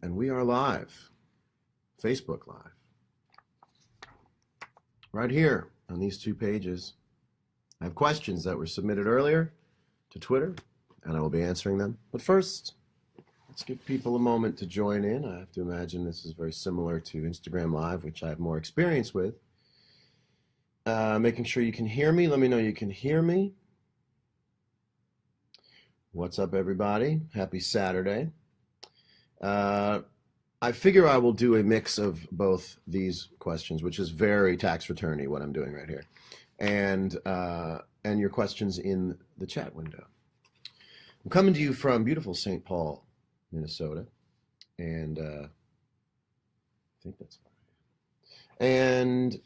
And we are live, Facebook Live, right here on these two pages. I have questions that were submitted earlier to Twitter, and I will be answering them. But first, let's give people a moment to join in. I have to imagine this is very similar to Instagram Live, which I have more experience with. Making sure you can hear me. Let me know you can hear me. What's up, everybody? Happy Saturday. I figure I will do a mix of both these questions, which is very tax returny, what I'm doing right here, and your questions in the chat window. I'm coming to you from beautiful St. Paul, Minnesota, and I think that's right. And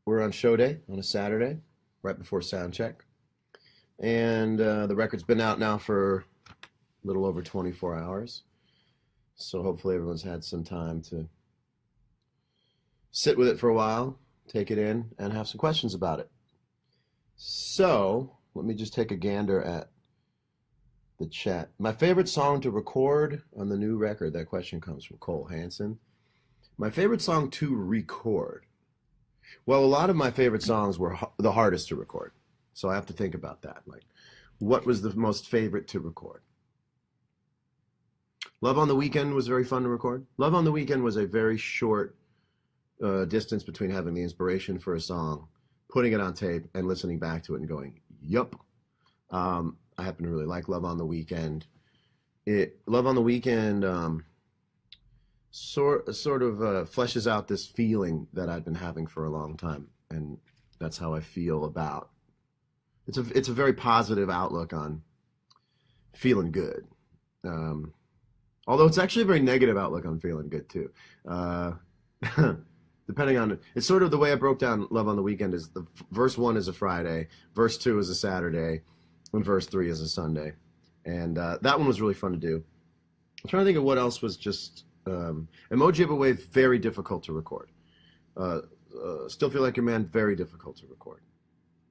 we're on show day on a Saturday, right before sound check, and the record's been out now for a little over 24 hours. So hopefully everyone's had some time to sit with it for a while, take it in, and have some questions about it. So let me just take a gander at the chat. My favorite song to record on the new record, that question comes from Cole Hansen. My favorite song to record. Well, a lot of my favorite songs were the hardest to record. So I have to think about that. Like, what was the most favorite to record? Love on the Weekend was very fun to record. Love on the Weekend was a very short distance between having the inspiration for a song, putting it on tape, and listening back to it and going, yup. I happen to really like Love on the Weekend. Love on the Weekend sort of fleshes out this feeling that I've been having for a long time, and that's how I feel about. It's a very positive outlook on feeling good. Although it's actually a very negative outlook on feeling good too. Depending on, it's sort of the way I broke down Love on the Weekend is the verse 1 is a Friday, verse 2 is a Saturday, and verse 3 is a Sunday. And that one was really fun to do. I'm trying to think of what else was just, Emoji of a Wave, very difficult to record. Still Feel Like Your Man, very difficult to record.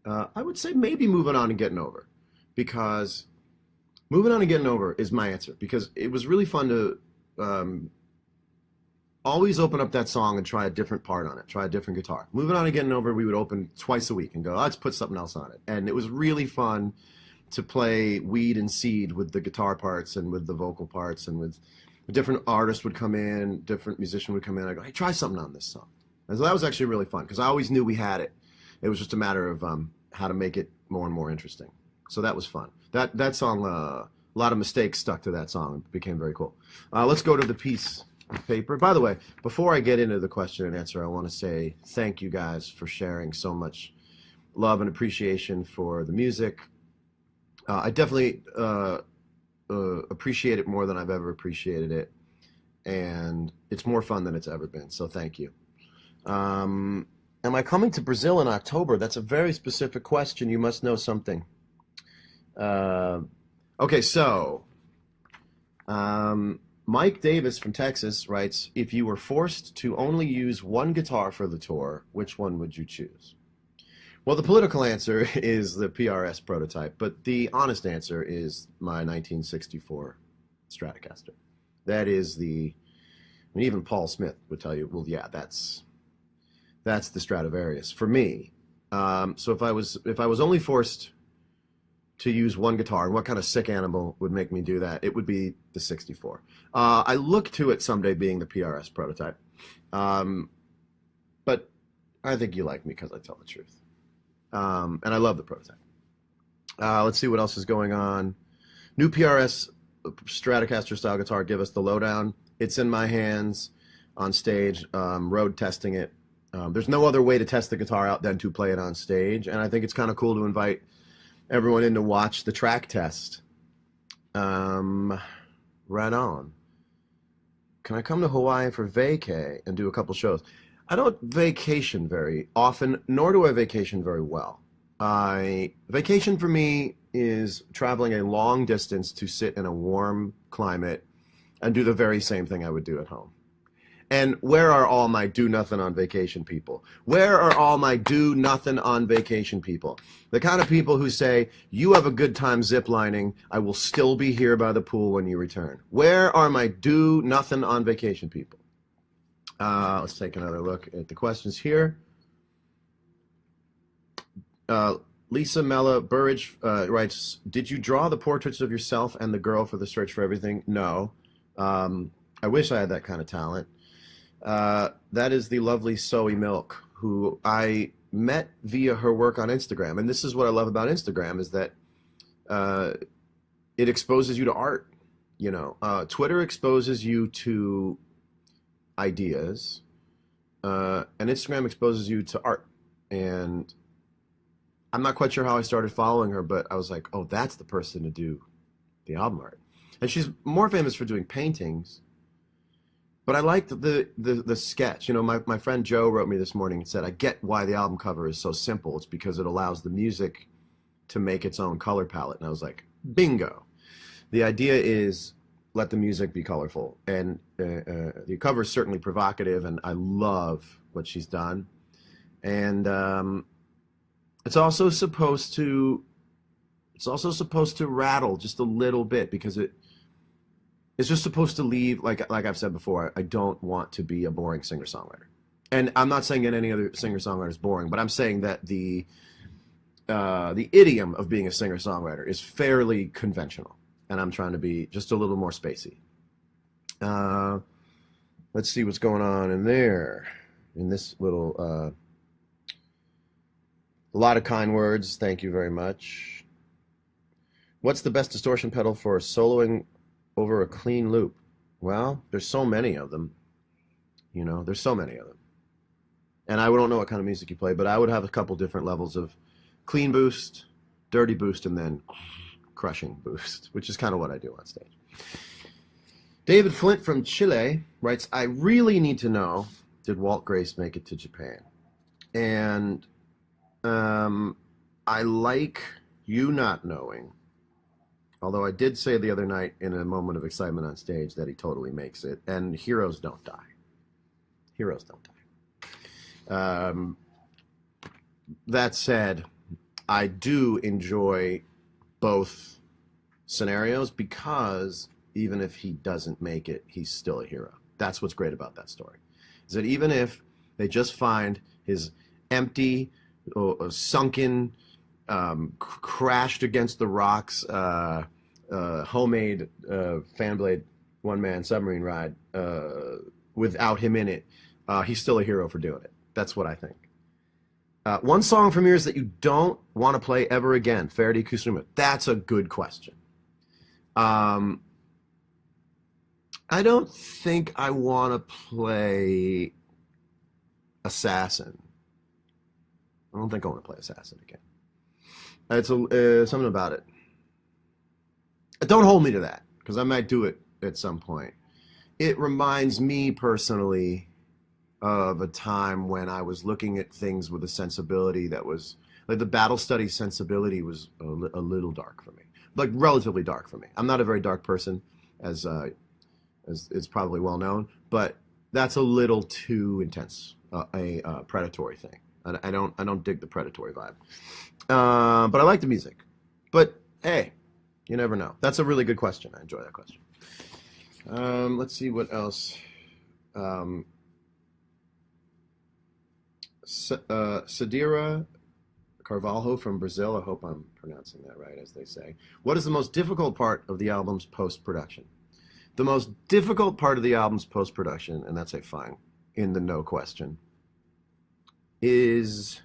I would say maybe Moving On and Getting Over, because Moving On and Getting Over is my answer, because it was really fun to always open up that song and try a different part on it, try a different guitar. Moving On and Getting Over, we would open twice a week and go, let's put something else on it. And it was really fun to play Weed and Seed with the guitar parts and with the vocal parts, and with a different artist would come in, different musician would come in. I go, hey, try something on this song. And so that was actually really fun, because I always knew we had it. It was just a matter of how to make it more and more interesting. So that was fun. That song, a lot of mistakes stuck to that song. It became very cool. Let's go to the piece of paper. By the way, before I get into the question and answer, I want to say thank you guys for sharing so much love and appreciation for the music. I definitely appreciate it more than I've ever appreciated it. And it's more fun than it's ever been. So thank you. Am I coming to Brazil in October? That's a very specific question. You must know something. Okay, so Mike Davis from Texas writes, if you were forced to only use one guitar for the tour, which one would you choose? Well, the political answer is the PRS prototype, but the honest answer is my 1964 Stratocaster. That is even Paul Smith would tell you, well, yeah, that's the Stradivarius for me. So if I was only forced to use one guitar, and what kind of sick animal would make me do that, it would be the 64. I look to it someday being the PRS prototype. But I think you like me because I tell the truth. And I love the prototype. Let's see what else is going on. New PRS Stratocaster style guitar, give us the lowdown. It's in my hands on stage, road testing it. There's no other way to test the guitar out than to play it on stage, and I think it's kind of cool to invite everyone in to watch the track test. Right on. Can I come to Hawaii for vacay and do a couple shows? I don't vacation very often, nor do I vacation very well. Vacation for me is traveling a long distance to sit in a warm climate and do the very same thing I would do at home. And where are all my do nothing on vacation people? Where are all my do nothing on vacation people? The kind of people who say, you have a good time ziplining, I will still be here by the pool when you return. Where are my do nothing on vacation people? Let's take another look at the questions here. Lisa Mella Burridge writes, did you draw the portraits of yourself and the girl for the Search for Everything? No. I wish I had that kind of talent. That is the lovely Zoe Milk, who I met via her work on Instagram. And this is what I love about Instagram, is that it exposes you to art. You know, Twitter exposes you to ideas, and Instagram exposes you to art. And I'm not quite sure how I started following her, but I was like, oh, that's the person to do the album art. And she's more famous for doing paintings. But I liked the sketch. You know, my friend Joe wrote me this morning and said, I get why the album cover is so simple. It's because it allows the music to make its own color palette. And I was like, bingo. The idea is let the music be colorful. And the cover is certainly provocative, and I love what she's done. And it's also supposed to rattle just a little bit, because it's just supposed to leave, like I've said before, I don't want to be a boring singer-songwriter. And I'm not saying that any other singer-songwriter is boring, but I'm saying that the idiom of being a singer-songwriter is fairly conventional, and I'm trying to be just a little more spacey. Let's see what's going on in there, in this little... a lot of kind words. Thank you very much. What's the best distortion pedal for soloing over a clean loop? Well, there's so many of them. You know, there's so many of them. And I don't know what kind of music you play, but I would have a couple different levels of clean boost, dirty boost, and then crushing boost, which is kind of what I do on stage. David Flint from Chile writes, I really need to know, did Walt Grace make it to Japan? And I like you not knowing, although I did say the other night in a moment of excitement on stage that he totally makes it, and heroes don't die. Heroes don't die. That said, I do enjoy both scenarios, because even if he doesn't make it, he's still a hero. That's what's great about that story, is that even if they just find his empty, sunken, crashed against the rocks, homemade fan blade one-man submarine ride without him in it, he's still a hero for doing it. That's what I think. One song from yours that you don't want to play ever again, Ferdi Kusuma. That's a good question. I don't think I want to play Assassin. I don't think I want to play Assassin again. It's something about it. Don't hold me to that, because I might do it at some point. It reminds me personally of a time when I was looking at things with a sensibility that was, like, the battle study sensibility was a little dark for me. Like, relatively dark for me. I'm not a very dark person, as it's probably well known, but that's a little too intense, a predatory thing. I don't dig the predatory vibe, but I like the music. But hey, you never know. That's a really good question. I enjoy that question. Let's see what else. Sadira Carvalho from Brazil. I hope I'm pronouncing that right, as they say. What is the most difficult part of the album's post-production? The most difficult part of the album's post-production, and that's a fine in the no question, is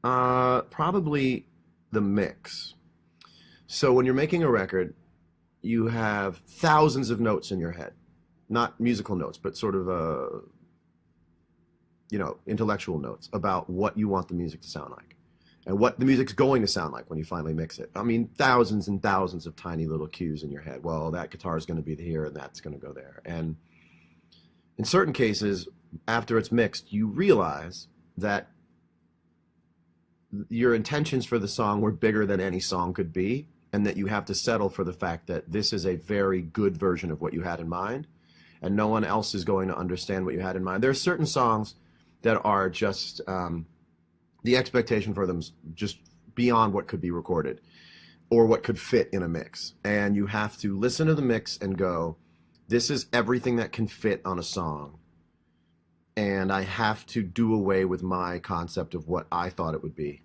probably the mix. So when you're making a record, you have thousands of notes in your head. Not musical notes, but sort of intellectual notes about what you want the music to sound like and what the music's going to sound like when you finally mix it. I mean, thousands and thousands of tiny little cues in your head. Well, that guitar is going to be here and that's going to go there. And in certain cases, after it's mixed, you realize that your intentions for the song were bigger than any song could be, and that you have to settle for the fact that this is a very good version of what you had in mind, and no one else is going to understand what you had in mind. There are certain songs that are just the expectation for them is just beyond what could be recorded or what could fit in a mix. And you have to listen to the mix and go, this is everything that can fit on a song. And I have to do away with my concept of what I thought it would be,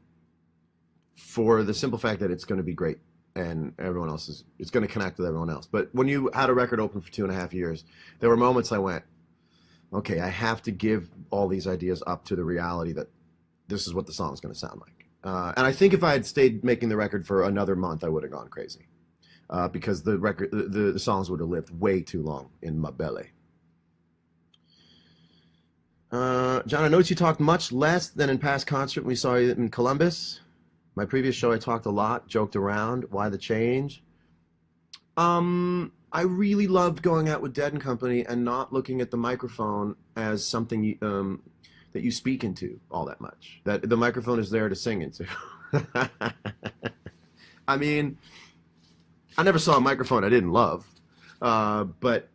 for the simple fact that it's going to be great and everyone else is, it's going to connect with everyone else. But when you had a record open for 2.5 years, there were moments I went, okay, I have to give all these ideas up to the reality that this is what the song is going to sound like. And I think if I had stayed making the record for another month, I would have gone crazy, because the record, the songs would have lived way too long in my belly. John, I noticed you talked much less than in past concert when we saw you in Columbus. My previous show, I talked a lot, joked around. Why the change? I really loved going out with Dead and Company and not looking at the microphone as something that you speak into all that much. That the microphone is there to sing into. I mean, I never saw a microphone I didn't love, but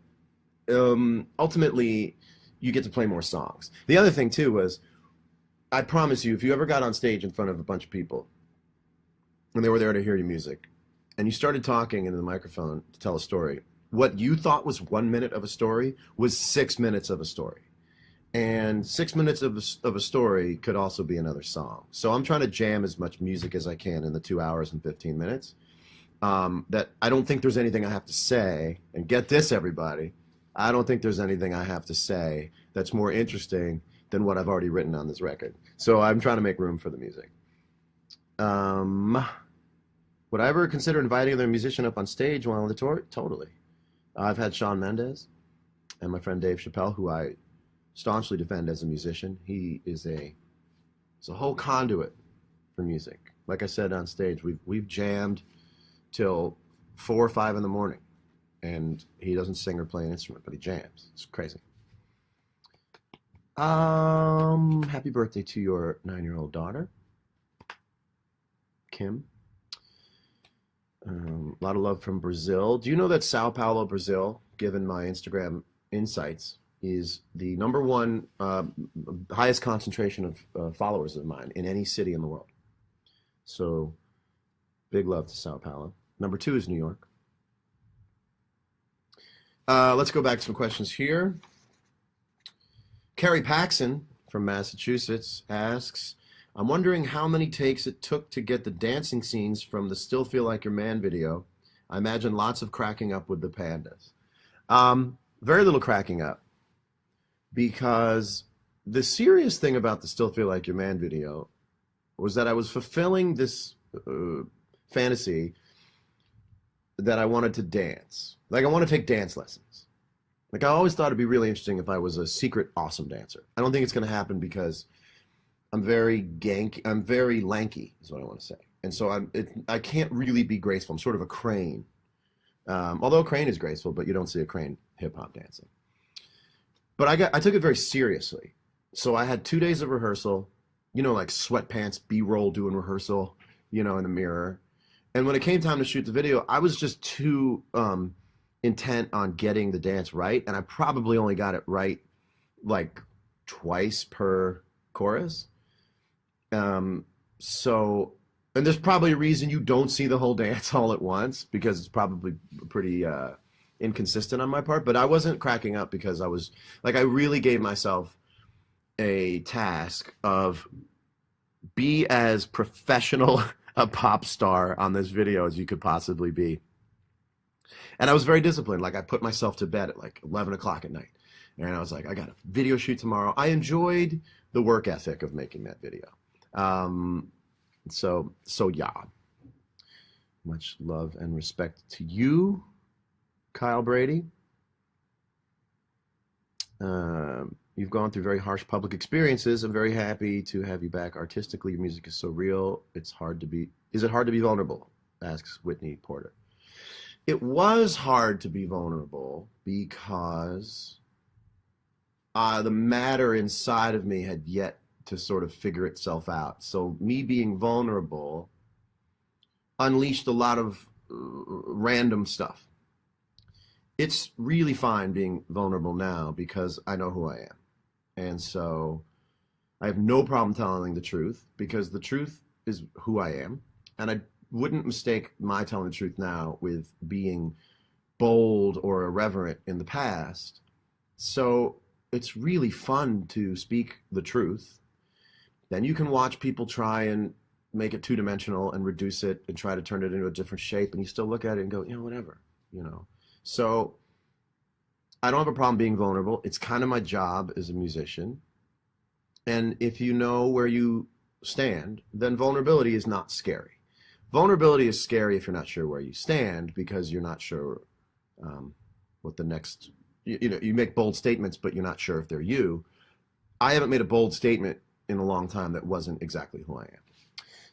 ultimately, you get to play more songs. The other thing too was, I promise you, if you ever got on stage in front of a bunch of people and they were there to hear your music, and you started talking into the microphone to tell a story, what you thought was 1 minute of a story was 6 minutes of a story. And 6 minutes of a story could also be another song. So I'm trying to jam as much music as I can in the 2 hours and 15 minutes. That I don't think there's anything I have to say, and get this, everybody, I don't think there's anything I have to say that's more interesting than what I've already written on this record. So I'm trying to make room for the music. Would I ever consider inviting another musician up on stage while on the tour? Totally. I've had Shawn Mendes and my friend Dave Chappelle, who I staunchly defend as a musician. He is a whole conduit for music. Like I said on stage, we've jammed till 4 or 5 in the morning, and he doesn't sing or play an instrument, but he jams. It's crazy. Happy birthday to your 9-year-old daughter, Kim. A lot of love from Brazil. Do you know that Sao Paulo, Brazil, given my Instagram insights, is the #1 highest concentration of followers of mine in any city in the world? So big love to Sao Paulo. #2 is New York. Let's go back to some questions here. Carrie Paxson from Massachusetts asks, I'm wondering how many takes it took to get the dancing scenes from the Still Feel Like Your Man video. I imagine lots of cracking up with the pandas. Very little cracking up, because the serious thing about the Still Feel Like Your Man video was that I was fulfilling this fantasy that I wanted to dance. Like, I want to take dance lessons. Like, I always thought it'd be really interesting if I was a secret awesome dancer. I don't think it's going to happen because I'm very I'm very lanky, is what I want to say. And so I can't really be graceful. I'm sort of a crane. Although a crane is graceful, but you don't see a crane hip-hop dancing. But I took it very seriously. So I had 2 days of rehearsal, you know, like sweatpants, B-roll doing rehearsal, you know, in the mirror. And when it came time to shoot the video, I was just too intent on getting the dance right. And I probably only got it right like twice per chorus. So, and there's probably a reason you don't see the whole dance all at once, because it's probably pretty inconsistent on my part. But I wasn't cracking up because I was like, I really gave myself a task of be as professional a pop star on this video as you could possibly be. And I was very disciplined. Like, I put myself to bed at like 11 o'clock at night. And I was like, I got a video shoot tomorrow. I enjoyed the work ethic of making that video. So yeah. Much love and respect to you, Kyle Brady. You've gone through very harsh public experiences. I'm very happy to have you back artistically. Your music is so real. Is it hard to be vulnerable? Asks Whitney Porter. It was hard to be vulnerable because the matter inside of me had yet to sort of figure itself out. So me being vulnerable unleashed a lot of random stuff. it's really fine being vulnerable now because I know who I am. And so I have no problem telling the truth because the truth is who I am. And I wouldn't mistake my telling the truth now with being bold or irreverent in the past. So it's really fun to speak the truth. Then you can watch people try and make it two-dimensional and reduce it and try to turn it into a different shape, and you still look at it and go, whatever, So I don't have a problem being vulnerable. It's kind of my job as a musician. And if you know where you stand, then vulnerability is not scary. Vulnerability is scary if you're not sure where you stand because you're not sure what the next, you make bold statements, but you're not sure if they're you. I haven't made a bold statement in a long time that wasn't exactly who I am.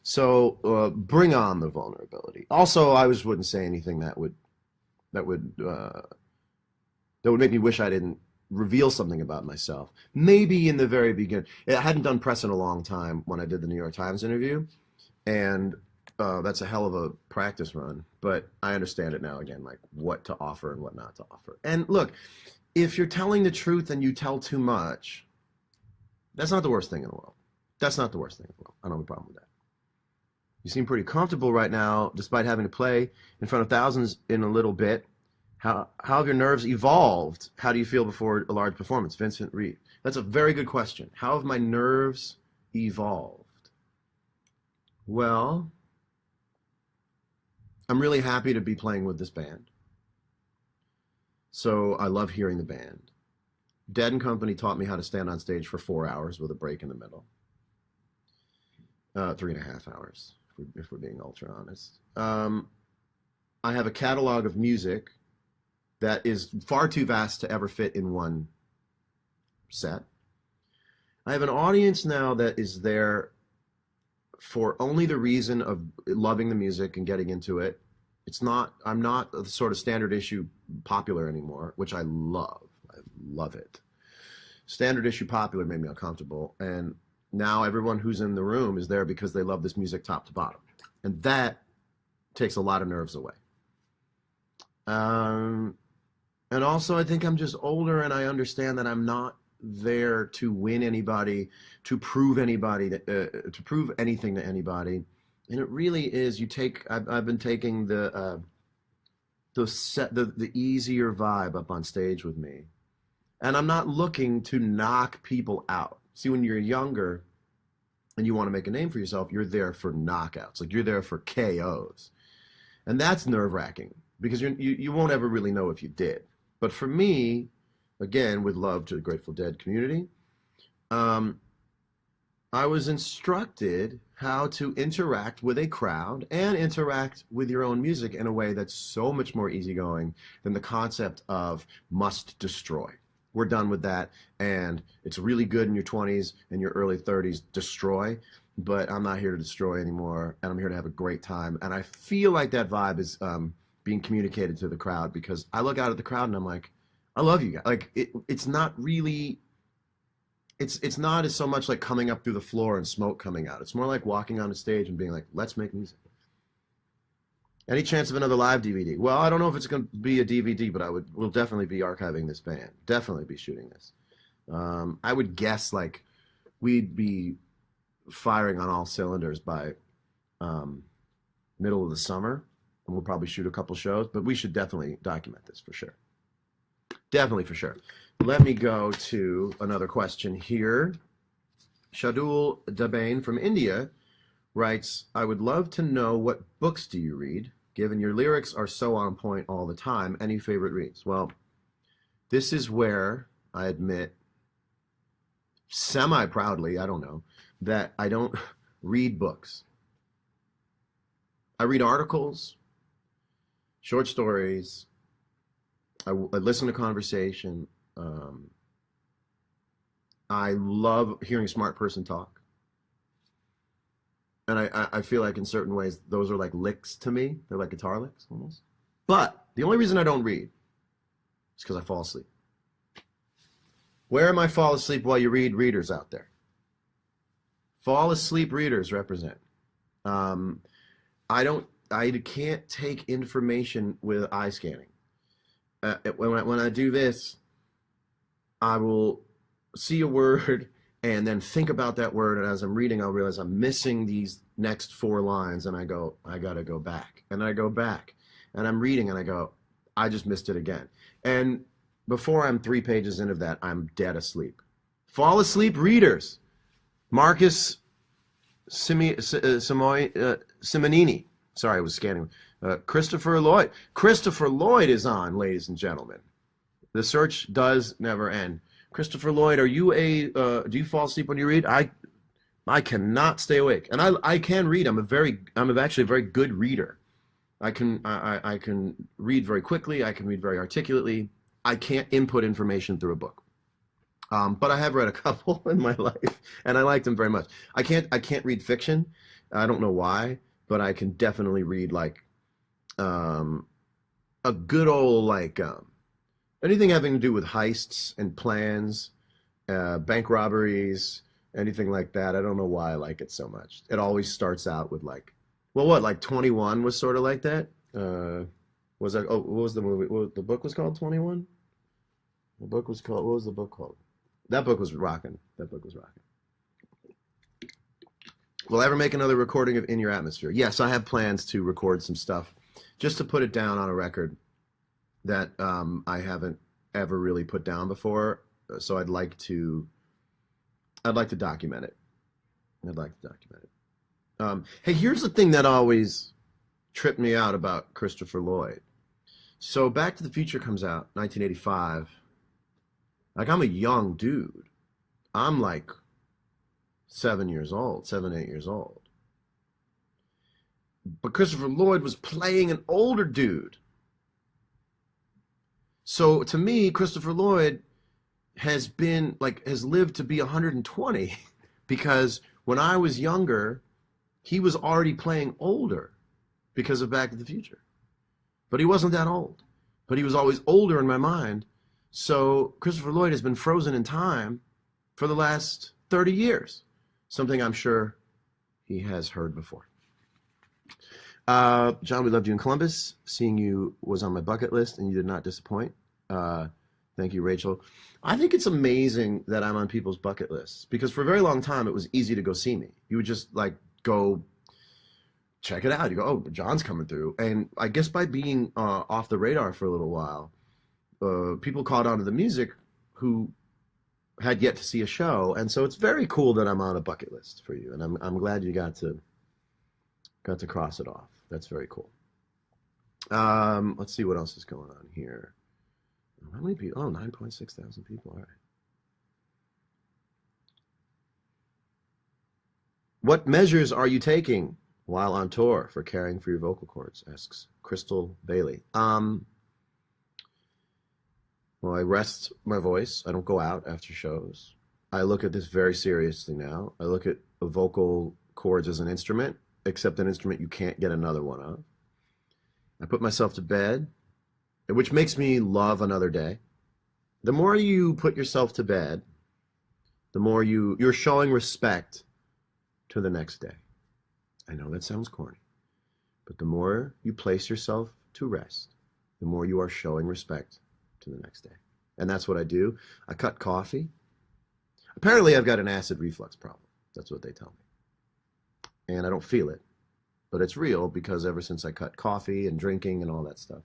So bring on the vulnerability. Also, I just wouldn't say anything that would make me wish I didn't reveal something about myself. Maybe in the very beginning. I hadn't done press in a long time when I did the New York Times interview, and that's a hell of a practice run, but I understand it now again, like what to offer and what not to offer. And look, if you're telling the truth and you tell too much, that's not the worst thing in the world. That's not the worst thing in the world. I don't have a problem with that. You seem pretty comfortable right now, despite having to play in front of thousands in a little bit. How have your nerves evolved? How do you feel before a large performance? Vincent Reed. That's a very good question. How have my nerves evolved? Well, I'm really happy to be playing with this band. So I love hearing the band. Dead and Company taught me how to stand on stage for 4 hours with a break in the middle. 3.5 hours, if we're being ultra honest. I have a catalog of music that is far too vast to ever fit in one set. I have an audience now that is there for only the reason of loving the music and getting into it. I'm not the sort of standard issue popular anymore, which I love. I love it. Standard issue popular made me uncomfortable, and now everyone who's in the room is there because they love this music top to bottom. And that takes a lot of nerves away. And also, I think I'm just older and I understand that I'm not there to win anybody, to prove anything to anybody. And it really is, I've been taking the easier vibe up on stage with me. And I'm not looking to knock people out. See, when you're younger and you want to make a name for yourself, you're there for knockouts. Like you're there for KOs. And that's nerve-wracking because you won't ever really know if you did. But for me, again, with love to the Grateful Dead community, I was instructed how to interact with a crowd and interact with your own music in a way that's so much more easygoing than the concept of must destroy. We're done with that, and it's really good in your 20s and your early 30s, destroy, but I'm not here to destroy anymore, and I'm here to have a great time. And I feel like that vibe is being communicated to the crowd because I look out at the crowd and I'm like, I love you guys. Like, it's not really, it's not as so much like coming up through the floor and smoke coming out. It's more like walking on a stage and being like, let's make music. Any chance of another live DVD? Well, I don't know if it's going to be a DVD, but we'll definitely be archiving this band. Definitely be shooting this. I would guess like we'd be firing on all cylinders by middle of the summer, and we'll probably shoot a couple shows, but we should definitely document this for sure. Definitely for sure. Let me go to another question here. Shadul Dabain from India writes, I would love to know what books do you read? Given your lyrics are so on point all the time, any favorite reads? Well, this is where I admit, semi-proudly, I don't know, that I don't read books. I read articles, short stories, I listen to conversation. I love hearing a smart person talk. And I feel like in certain ways, those are like licks to me. They're like guitar licks almost. But the only reason I don't read is because I fall asleep. Where am I fall asleep while you read readers out there? Fall asleep readers represent. I can't take information with eye scanning. when I do this, I will see a word and then think about that word. And as I'm reading, I'll realize I'm missing these next 4 lines. And I go, I got to go back. And I go back. And I'm reading and I go, I just missed it again. And before I'm 3 pages into that, I'm dead asleep. Fall asleep, readers. Marcus Simonini. Sorry, I was scanning. Christopher Lloyd. Christopher Lloyd is on, ladies and gentlemen. The search does never end. Christopher Lloyd, are you do you fall asleep when you read? I cannot stay awake, and I can read. I'm actually a very good reader. I can read very quickly. I can read very articulately. I can't input information through a book. But I have read a couple in my life, and I like them very much. I can't read fiction. I don't know why, but I can definitely read like a good old like anything having to do with heists and plans, bank robberies, anything like that. I don't know why I like it so much. It always starts out with like, well, what, like 21 was sort of like that? Was that, oh, what was the movie? The book was called 21? The book was called, what was the book called? That book was rocking. That book was rocking. Will I ever make another recording of In Your Atmosphere? Yes, I have plans to record some stuff just to put it down on a record that I haven't ever really put down before. So I'd like to document it. I'd like to document it. Hey, here's the thing that always tripped me out about Christopher Lloyd. So Back to the Future comes out 1985. Like, I'm a young dude. I'm like 7, 8 years old. But Christopher Lloyd was playing an older dude. So to me, Christopher Lloyd has lived to be 120 because when I was younger, he was already playing older because of Back to the Future. But he wasn't that old. But he was always older in my mind. So Christopher Lloyd has been frozen in time for the last 30 years. Something I'm sure he has heard before. John, we loved you in Columbus. Seeing you was on my bucket list, and you did not disappoint. Thank you, Rachel. I think it's amazing that I'm on people's bucket lists because for a very long time, it was easy to go see me. You would just like go check it out. You go, oh, John's coming through. And I guess by being off the radar for a little while, people caught on to the music who had yet to see a show. And so it's very cool that I'm on a bucket list for you. And I'm glad you got to cross it off. That's very cool. Let's see what else is going on here. How many people? Oh, 9.6 thousand people. All right. What measures are you taking while on tour for caring for your vocal cords? Asks Crystal Bailey. Well, I rest my voice. I don't go out after shows. I look at this very seriously now. I look at vocal cords as an instrument, except an instrument you can't get another one of. I put myself to bed, which makes me love another day. The more you put yourself to bed, the more you're showing respect to the next day. I know that sounds corny, but the more you place yourself to rest, the more you are showing respect to the next day. And that's what I do. I cut coffee. Apparently I've got an acid reflux problem. That's what they tell me. And I don't feel it, but it's real because ever since I cut coffee and drinking and all that stuff,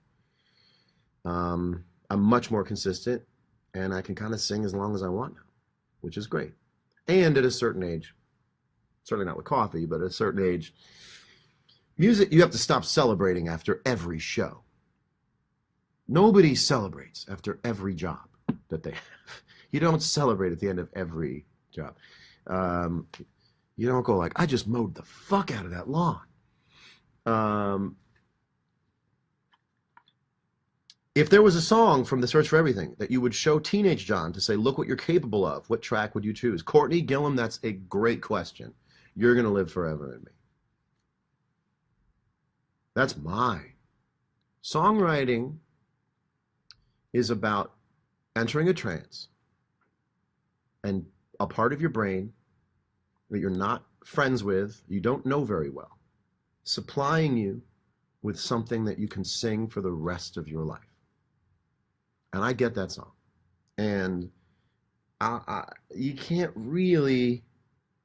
I'm much more consistent and I can kind of sing as long as I want now, which is great. And at a certain age, certainly not with coffee, but at a certain age, music, you have to stop celebrating after every show. Nobody celebrates after every job that they have. You don't celebrate at the end of every job. You don't go like, I just mowed the fuck out of that lawn. If there was a song from The Search for Everything that you would show teenage John to say, look what you're capable of, what track would you choose? Courtney Gillum, that's a great question. You're going to live forever in me. That's mine. Songwriting is about entering a trance and a part of your brain that you're not friends with, you don't know very well, supplying you with something that you can sing for the rest of your life. and I get that song. And you can't really,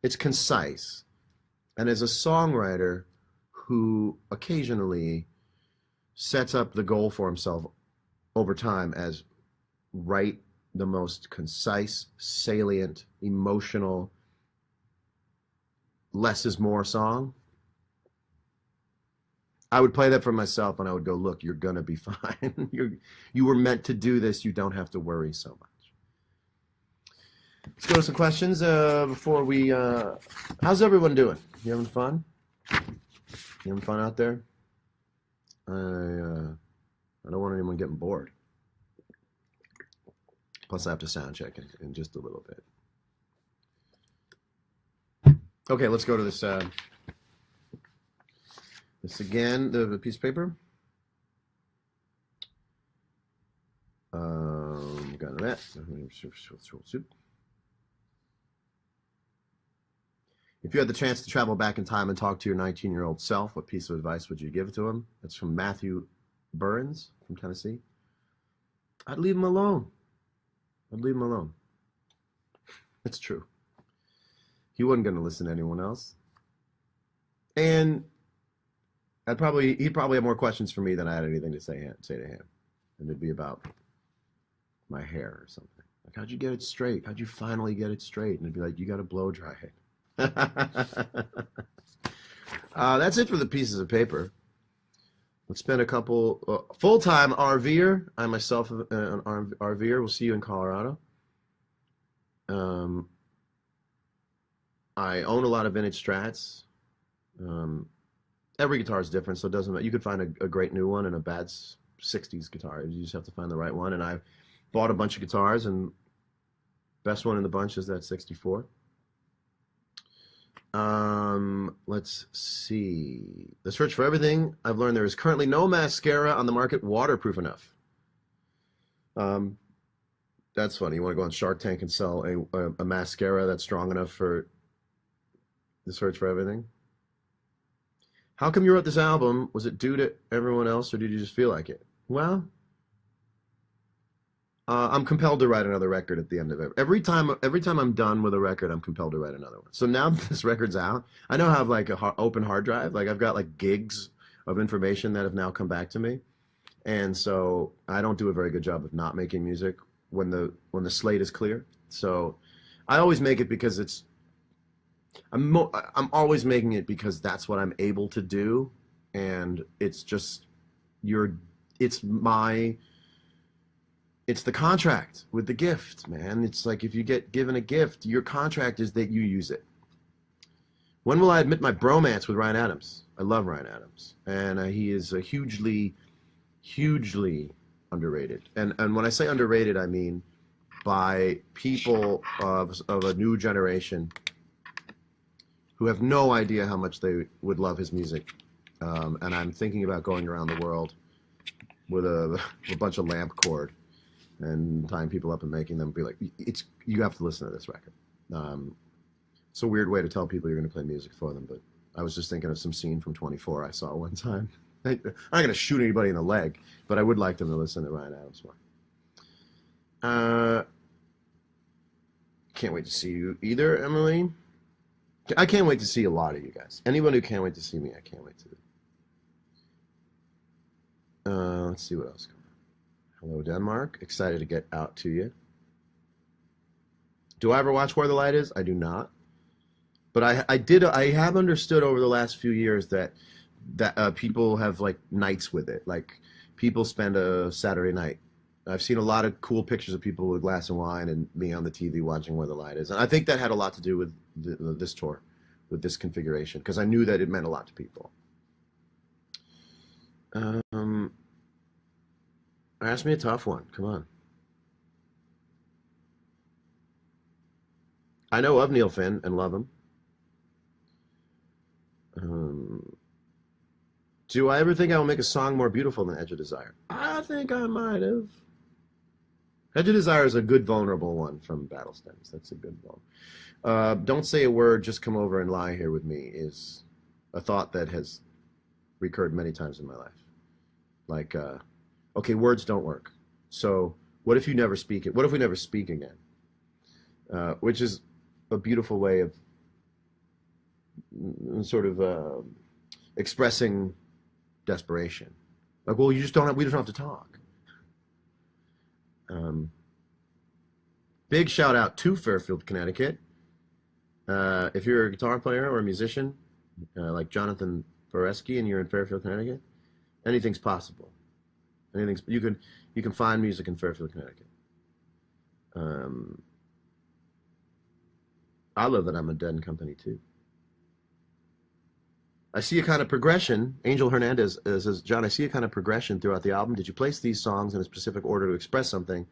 it's concise. And as a songwriter who occasionally sets up the goal for himself over time as write the most concise, salient, emotional, less is more song, I would play that for myself and I would go, look, you're going to be fine. You were meant to do this. You don't have to worry so much. Let's go to some questions before we... how's everyone doing? You having fun? You having fun out there? I don't want anyone getting bored. Plus, I have to sound check in just a little bit. Okay, let's go to this. This again, the piece of paper. Got that. If you had the chance to travel back in time and talk to your 19-year-old self, what piece of advice would you give to him? That's from Matthew Burns from Tennessee. I'd leave him alone. I'd leave him alone. It's true. He wasn't going to listen to anyone else. And he'd probably have more questions for me than I had anything to say to him. And it'd be about my hair or something. Like, how'd you get it straight? How'd you finally get it straight? And it'd be like, you got to blow dry it. That's it for the pieces of paper. Let's spend a couple full-time RVer. I myself an RVer. We'll see you in Colorado. I own a lot of vintage Strats. Every guitar is different, so it doesn't matter. You could find a great new one and a bad 60s guitar. You just have to find the right one. And I've bought a bunch of guitars, and best one in the bunch is that 64. Let's see. The search for everything. I've learned there is currently no mascara on the market waterproof enough. That's funny. You want to go on Shark Tank and sell a mascara that's strong enough for the search for everything? How come you wrote this album? Was it due to everyone else, or did you just feel like it? Well, I'm compelled to write another record at the end of it. Every time I'm done with a record, I'm compelled to write another one. So now that this record's out, I now have like a open hard drive. Like I've got like gigs of information that have now come back to me, and so I don't do a very good job of not making music when the slate is clear. So I always make it because I'm always making it because that's what I'm able to do, and it's just it's the contract with the gift, man. It's like if you get given a gift, your contract is that you use it. When will I admit my bromance with Ryan Adams? I love Ryan Adams, and he is a hugely, hugely underrated. And when I say underrated, I mean by people of a new generation who have no idea how much they would love his music. And I'm thinking about going around the world with a bunch of lamp cord and tying people up and making them be like, you have to listen to this record. It's a weird way to tell people you're going to play music for them, but I was just thinking of some scene from 24 I saw one time. I'm not going to shoot anybody in the leg, but I would like them to listen to Ryan Adams more. Can't wait to see you either, Emily. I can't wait to see a lot of you guys. Anyone who can't wait to see me, I can't wait to. Let's see what else. Hello, Denmark. Excited to get out to you. Do I ever watch Where the Light Is? I do not. But I have understood over the last few years that people have like nights with it. Like people spend a Saturday night. I've seen a lot of cool pictures of people with a glass of wine and me on the TV watching Where the Light Is. And I think that had a lot to do with this tour, with this configuration, because I knew that it meant a lot to people. Ask me a tough one. Come on. I know of Neil Finn and love him. Do I ever think I will make a song more beautiful than Edge of Desire? I think I might have. Edge of Desire is a good vulnerable one from Battle Stems. That's a good one. Don't say a word, just come over and lie here with me is a thought that has recurred many times in my life. Like, okay, words don't work. So What if you never speak it? What if we never speak again? Which is a beautiful way of sort of expressing desperation. Like, well, you just don't have, we don't have to talk. Big shout out to Fairfield, Connecticut. If you're a guitar player or a musician, like Jonathan Boreski, and you're in Fairfield, Connecticut, anything's possible. Anything's, you can find music in Fairfield, Connecticut. I love that I'm a Dead and Company too. I see a kind of progression. Angel Hernandez says, John, I see a kind of progression throughout the album. Did you place these songs in a specific order to express something?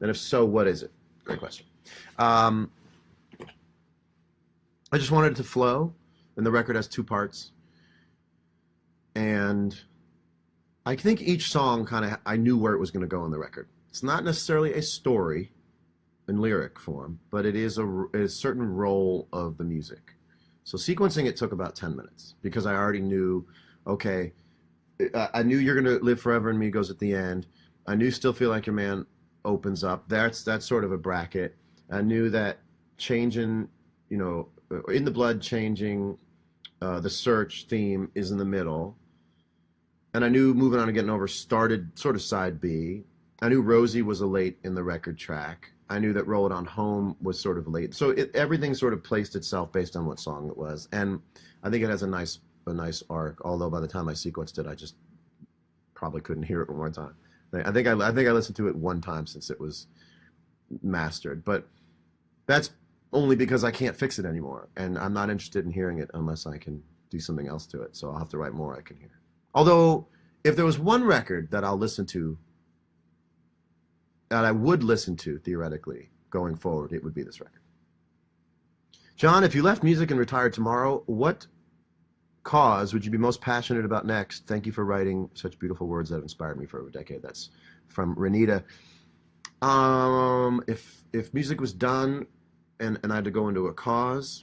And if so, what is it? Great question. I just wanted it to flow, and the record has 2 parts. And I think each song kind of, I knew where it was going to go on the record. It's not necessarily a story in lyric form, but it is a certain role of the music. So sequencing it took about 10 minutes because I already knew, okay, I knew You're Gonna Live Forever in Me goes at the end. I knew Still Feel Like Your Man opens up. That's sort of a bracket. I knew that Changing, you know, In the Blood Changing, the Search theme is in the middle. And I knew Moving On and Getting Over started sort of side B. I knew Rosie was a late in the record track. I knew that Roll It On Home was sort of late. So everything sort of placed itself based on what song it was. And I think it has a nice arc, although by the time I sequenced it, I just probably couldn't hear it one more time. I think I listened to it one time since it was mastered. But that's only because I can't fix it anymore. And I'm not interested in hearing it unless I can do something else to it. So I'll have to write more I can hear. Although, if there was one record that I'll listen to, that I would listen to, theoretically, going forward, it would be this record. John, if you left music and retired tomorrow, what cause would you be most passionate about next? Thank you for writing such beautiful words that have inspired me for over a decade. That's from Renita. If music was done and I had to go into a cause,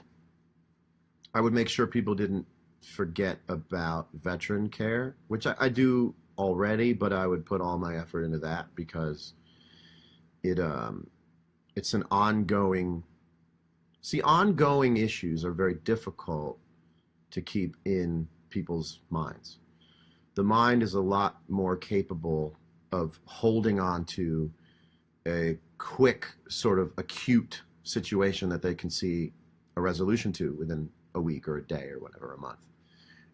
I would make sure people didn't forget about veteran care, which I do already, but I would put all my effort into that because it's an ongoing issues are very difficult to keep in people's minds. The mind is a lot more capable of holding on to a quick sort of acute situation that they can see a resolution to within a week or a day or whatever, a month.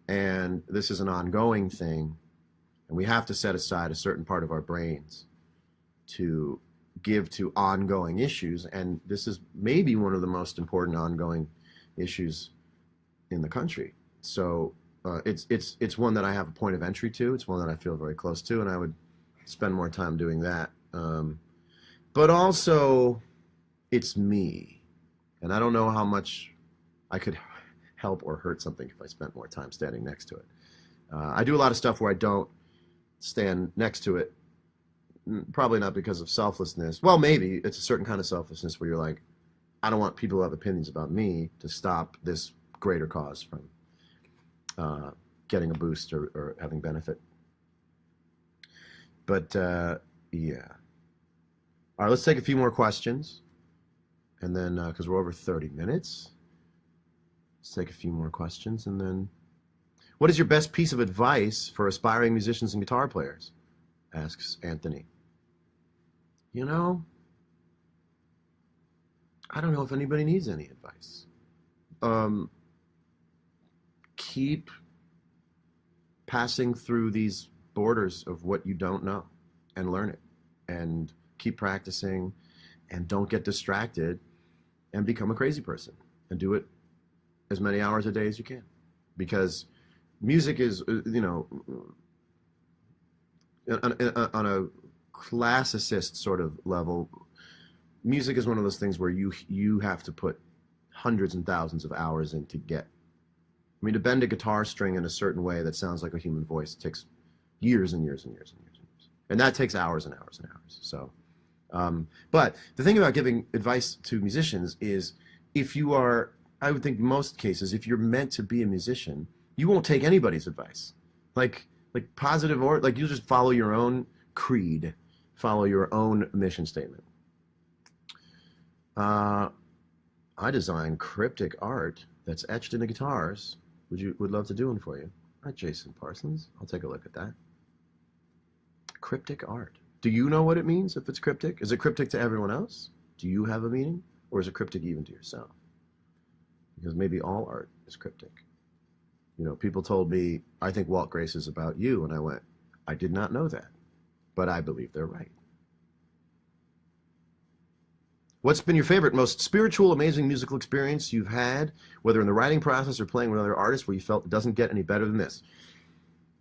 And this is an ongoing thing, and we have to set aside a certain part of our brains to give to ongoing issues, and this is maybe one of the most important ongoing issues in the country. So it's one that I have a point of entry to. It's one that I feel very close to, and I would spend more time doing that. But also, it's me, and I don't know how much I could help or hurt something if I spent more time standing next to it. I do a lot of stuff where I don't stand next to it, probably not because of selflessness. Well, maybe it's a certain kind of selflessness where you're like, I don't want people who have opinions about me to stop this greater cause from getting a boost or having benefit. But yeah. All right, let's take a few more questions. And then, because we're over 30 minutes, let's take a few more questions. And then, what is your best piece of advice for aspiring musicians and guitar players? Asks Anthony. You know, I don't know if anybody needs any advice. Keep passing through these borders of what you don't know and learn it, and keep practicing, and don't get distracted and become a crazy person, and do it as many hours a day as you can, because music is, you know, on a classicist sort of level, music is one of those things where you have to put hundreds and thousands of hours in to get. I mean, to bend a guitar string in a certain way that sounds like a human voice takes years and years and years and years and years, and that takes hours and hours and hours. So, but the thing about giving advice to musicians is, if you are, I would think most cases, if you're meant to be a musician, you won't take anybody's advice. Like positive, or like, you'll just follow your own creed follow your own mission statement. I design cryptic art that's etched into guitars. Would love to do one for you. All right, Jason Parsons. I'll take a look at that. Cryptic art. Do you know what it means if it's cryptic? Is it cryptic to everyone else? Do you have a meaning? Or is it cryptic even to yourself? Because maybe all art is cryptic. You know, people told me, I think Walt Grace is about you. And I went, I did not know that. But I believe they're right. What's been your favorite, most spiritual, amazing musical experience you've had, whether in the writing process or playing with other artists, where you felt it doesn't get any better than this?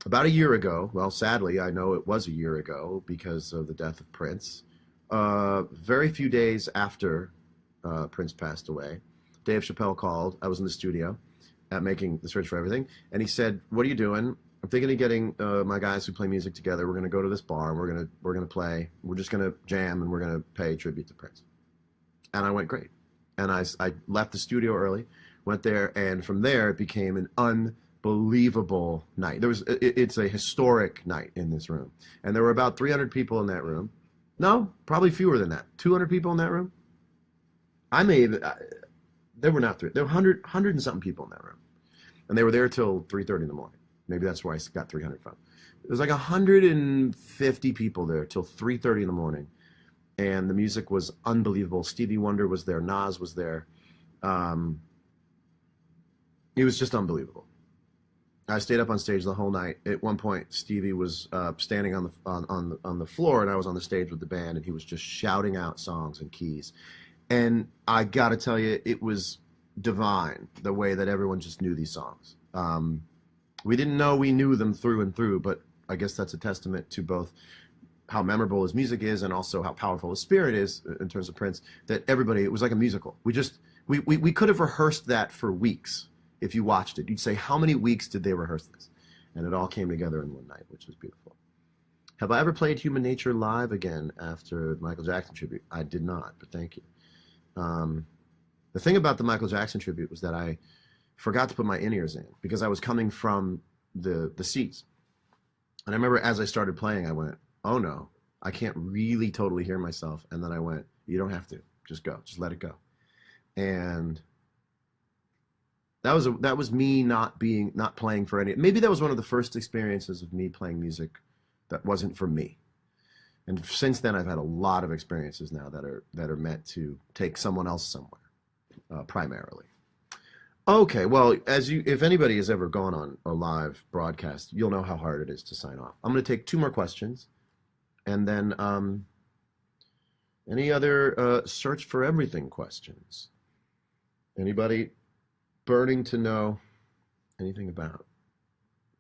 About a year ago, well, sadly, I know it was a year ago because of the death of Prince, very few days after Prince passed away, Dave Chappelle called. I was in the studio making The Search for Everything, and he said, what are you doing? I'm thinking of getting my guys who play music together. We're going to go to this bar, and we're gonna play. We're just going to jam, and we're going to pay tribute to Prince. And I went, great. And I left the studio early, went there, and from there it became an unbelievable night. It's a historic night in this room. And there were about 300 people in that room. No, probably fewer than that. 200 people in that room? There were not 300. There were 100 and something people in that room. And they were there till 3:30 in the morning. Maybe that's where I got 300 from. It was like 150 people there till 3:30 in the morning. And the music was unbelievable. Stevie Wonder was there. Nas was there. It was just unbelievable. I stayed up on stage the whole night. At one point, Stevie was standing on the floor, and I was on the stage with the band, and he was just shouting out songs and keys. And I got to tell you, it was divine, the way that everyone just knew these songs. We didn't know we knew them through and through, but I guess that's a testament to both how memorable his music is and also how powerful his spirit is in terms of Prince, that everybody, it was like a musical. We could have rehearsed that for weeks. If you watched it, you'd say, how many weeks did they rehearse this? And it all came together in one night, which was beautiful. Have I ever played Human Nature live again after Michael Jackson tribute? I did not, but thank you. The thing about the Michael Jackson tribute was that I forgot to put my in-ears in because I was coming from the seats. And I remember as I started playing, I went, oh no, I can't really totally hear myself. And then I went, you don't have to, just go, just let it go. And that was me not playing for any, maybe that was one of the first experiences of me playing music that wasn't for me. And since then I've had a lot of experiences now that are meant to take someone else somewhere, primarily. Okay, well, if anybody has ever gone on a live broadcast, you'll know how hard it is to sign off. I'm going to take 2 more questions. And then any other search for everything questions? Anybody burning to know anything about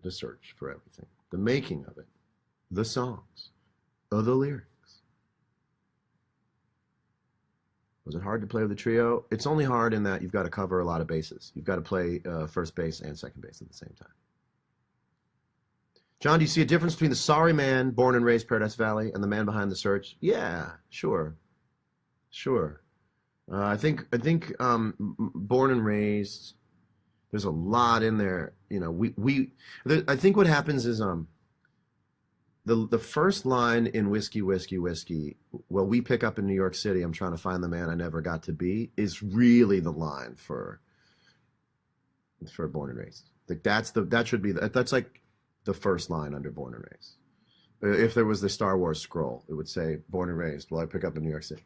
the search for everything? The making of it, the songs, or the lyrics? Was it hard to play with the trio? It's only hard in that you've got to cover a lot of bases. You've got to play first base and second base at the same time. John, do you see a difference between the sorry man, born and raised Paradise Valley, and the man behind the search? Yeah, sure. I think born and raised, there's a lot in there. You know, I think what happens is the first line in Whiskey, Whiskey, Whiskey, well, we pick up in New York City, I'm trying to find the man I never got to be, is really the line for born and raised. Like that's like the first line under born and raised. If there was the Star Wars scroll, it would say born and raised, well, I pick up in New York City.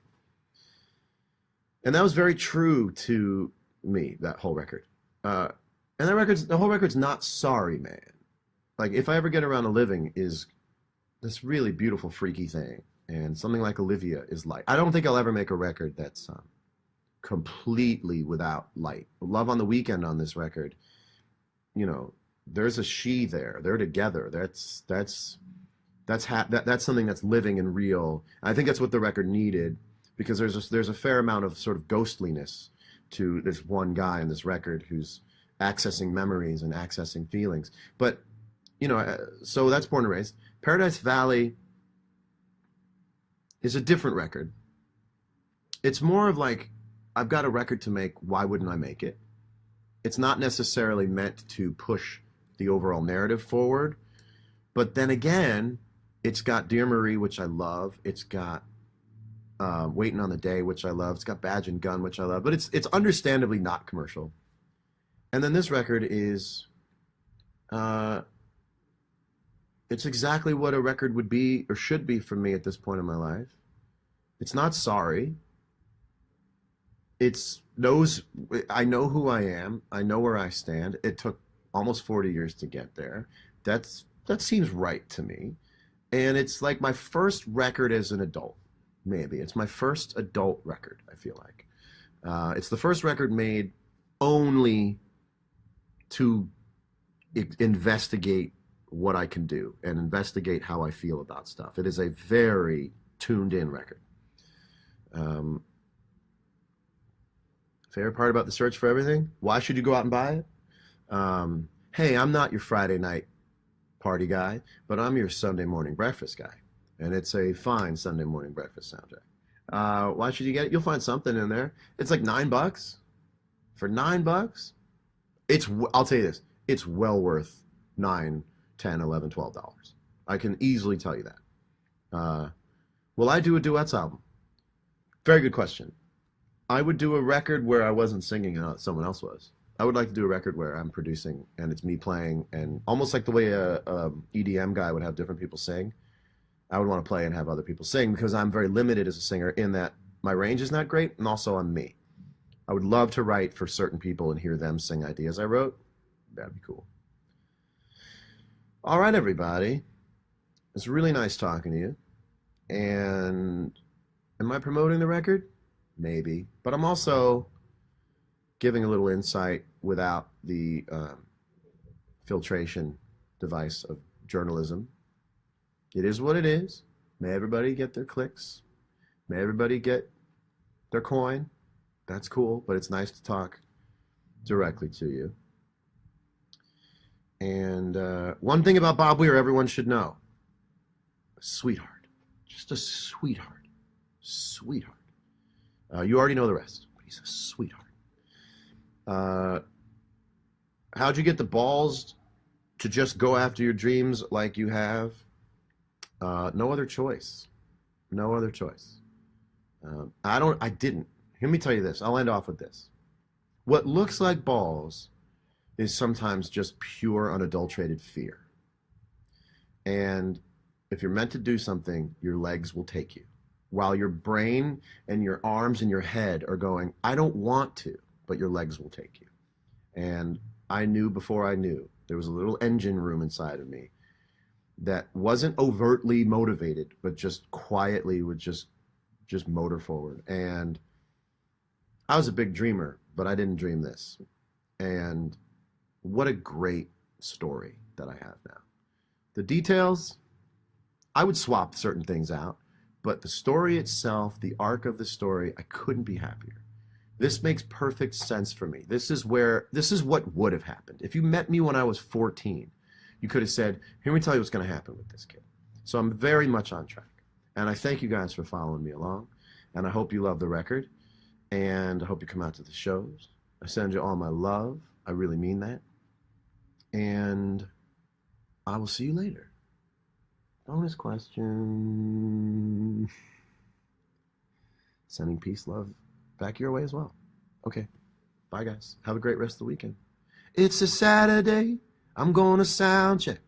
And that was very true to me, that whole record. And the whole record's not sorry, man. Like, If I Ever Get Around to Living is this really beautiful, freaky thing. And something like Olivia is light. I don't think I'll ever make a record that's completely without light. Love on the Weekend on this record, you know, there's a she there. They're together. That's something that's living and real. I think that's what the record needed, because there's a fair amount of sort of ghostliness to this one guy in this record who's accessing memories and accessing feelings. But, you know, so that's Born and Raised. Paradise Valley is a different record. It's more of like, I've got a record to make, why wouldn't I make it? It's not necessarily meant to push the overall narrative forward. But then again, It's got Dear Marie, which I love. It's got Waiting on the Day, which I love. It's got Badge and Gun, which I love. But it's understandably not commercial. And then this record is, uh, it's exactly what a record would be or should be for me at this point in my life. It's not sorry. It's knows I know who I am. I know where I stand. It took almost 40 years to get there. That seems right to me. And it's like my first record as an adult. Maybe it's my first adult record. I feel like it's the first record made only to investigate what I can do and investigate how I feel about stuff. It is a very tuned in record. Um, Favorite part about the search for everything? Why should you go out and buy it? Hey, I'm not your Friday night party guy, but I'm your Sunday morning breakfast guy. And it's a fine Sunday morning breakfast soundtrack. Why should you get it? You'll find something in there. It's like $9. For $9, I'll tell you this, it's well worth $9, $10, $11, $12. I can easily tell you that. Will I do a duets album? Very good question. I would do a record where I wasn't singing and someone else was. I would like to do a record where I'm producing and it's me playing, and almost like the way a EDM guy would have different people sing. I would want to play and have other people sing because I'm very limited as a singer in that my range is not great, and also I'm me. I would love to write for certain people and hear them sing ideas I wrote. That'd be cool. All right, everybody. It's really nice talking to you. And am I promoting the record? Maybe. But I'm also giving a little insight without the filtration device of journalism. It is what it is. May everybody get their clicks. May everybody get their coin. That's cool, but it's nice to talk directly to you. And one thing about Bob Weir everyone should know. A sweetheart. Just a sweetheart. Sweetheart. You already know the rest, but he's a sweetheart. How'd you get the balls to just go after your dreams like you have? No other choice. No other choice. I didn't. Let me tell you this. I'll end off with this. What looks like balls is sometimes just pure, unadulterated fear. And if you're meant to do something, your legs will take you. While your brain and your arms and your head are going, I don't want to, but your legs will take you. And I knew before I knew, there was a little engine room inside of me that wasn't overtly motivated, but just quietly would just motor forward. And I was a big dreamer, but I didn't dream this. And what a great story that I have now. The details, I would swap certain things out, but the story itself, the arc of the story, I couldn't be happier. This makes perfect sense for me. This is what would have happened. If you met me when I was 14, you could have said, here, let me tell you what's going to happen with this kid. So I'm very much on track. And I thank you guys for following me along. And I hope you love the record. And I hope you come out to the shows. I send you all my love. I really mean that. And I will see you later. Bonus question. Sending peace, love back your way as well. Okay. Bye, guys. Have a great rest of the weekend. It's a Saturday. I'm going to sound check.